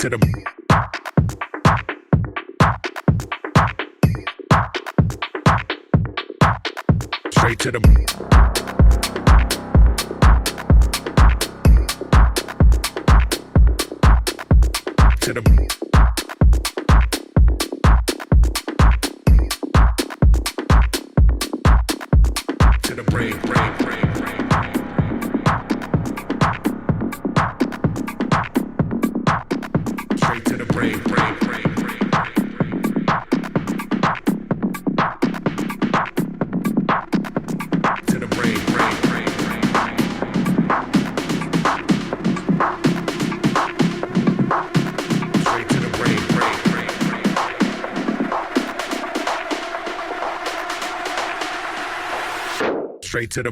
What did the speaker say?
to the straight to the to the to the brain. Straight to the brain. To the brain. Straight to the brain. Straight to the